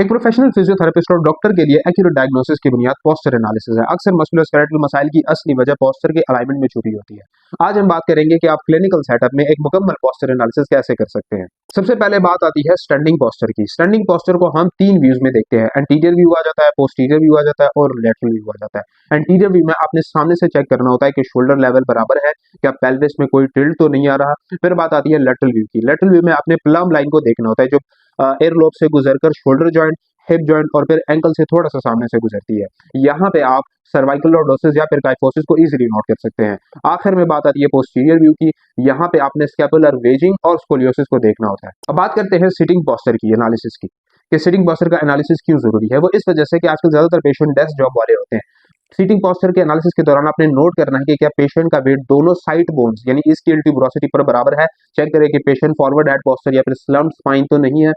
एक professional physiotherapist और doctor के लिए एक्यूरेट डायग्नोसिस की बुनियाद पोस्चर एनालिसिस है। अक्सर मस्कुलोस्केलेटल मसाइल की असली वजह पोस्चर के अलाइनमेंट में छुपी होती है। आज हम बात करेंगे कि आप क्लिनिकल सेटअप में एक मुकम्मल पोस्चर एनालिसिस कैसे कर सकते हैं। सबसे पहले बात आती है स्टैंडिंग पोस्चर की। स्टैंडिंग पोस्चर को हम तीन व्यूज में देखते हैं। एंटीरियर व्यू आ जाता है, पोस्टीरियर व्यू आ जाता है और लेटरल व्यू आ जाता है। एंटीरियर व्यू में आपने सामने से चेक करना होता है कि शोल्डर लेवल बराबर है, क्या पेल्विस में कोई टिल्ट तो नहीं आ रहा। फिर बात आती है लेटरल व्यू की। लेटरल व्यू में आपने प्लम लाइन को देखना होता है, जो एयरलोब से गुजरकर शोल्डर जॉइंट, हिप जॉइंट और फिर एंकल से थोड़ा सा सामने से गुजरती है। यहाँ पे आप सर्वाइकल लॉर्डोसिस या फिर काइफोसिस को इजीली नोट कर सकते हैं। आखिर में बात आती है पोस्टीरियर व्यू की। यहाँ पे आपने स्कैपुलर वेजिंग और स्कोलियोसिस को देखना होता है। अब बात करते हैं सिटिंग पोस्चर की एनालिसिस की, कि सिटिंग पोस्चर का एनालिसिस क्यों जरूरी है। वो इस वजह से कि आजकल ज्यादातर पेशेंट डेस्क जॉब वाले होते हैं। सीटिंग पोस्चर के एनालिसिस के दौरान आपने नोट करना है कि क्या पेशेंट का वेट दोनों साइड बोन्स यानी इसकी ट्यूबरोसिटी पर बराबर है। चेक करें कि पेशेंट फॉरवर्ड हेड पोस्चर या फिर स्लम्प स्पाइन तो नहीं है।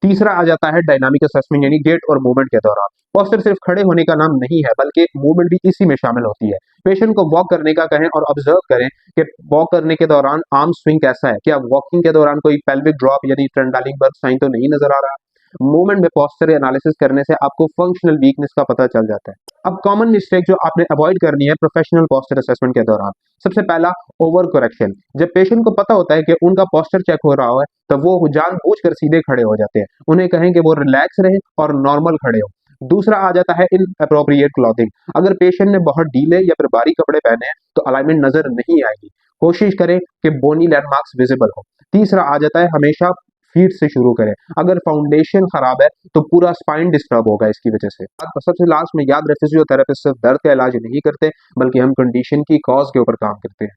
तीसरा आ जाता है डायनामिक असेसमेंट यानी गेट और मूवमेंट के दौरान। पोस्चर सिर्फ खड़े होने का नाम नहीं है, बल्कि मूवमेंट भी इसी में शामिल होती है। पेशेंट को वॉक करने का कहें और ऑब्जर्व करें कि वॉक करने के दौरान आर्म स्विंग कैसा है, क्या वॉकिंग के दौरान कोई पेल्विक ड्रॉप यानी ट्रेंडालिंगबर्ग साइन तो नहीं नजर आ रहा। मूवमेंट में पोस्चर एनालिसिस करने से आपको फंक्शनल वीकनेस का पता चल जाता है। अब कॉमन मिस्टेक जो आपने अवॉइड करनी है प्रोफेशनल पोस्चर असेसमेंट के दौरान, सबसे पहला ओवर करेक्शन। जब पेशेंट को पता होता है कि उनका पोस्चर चेक हो रहा है, तो वो जानबूझकर सीधे खड़े हो जाते हैं। उन्हें कहें कि वो रिलैक्स रहे और नॉर्मल खड़े हो। दूसरा आ जाता है इन अप्रोप्रिएट क्लॉथिंग। अगर पेशेंट ने बहुत ढीले या फिर भारी कपड़े पहने हैं तो अलाइनमेंट नजर नहीं आएगी। कोशिश करें कि बोनी लैंडमार्क्स विजिबल हो। तीसरा आ जाता है हमेशा फीट से शुरू करें। अगर फाउंडेशन खराब है तो पूरा स्पाइन डिस्टर्ब होगा इसकी वजह से। सबसे लास्ट में याद रखें, फिजियोथेरेपिस्ट सिर्फ दर्द का इलाज नहीं करते, बल्कि हम कंडीशन की कॉज के ऊपर काम करते हैं।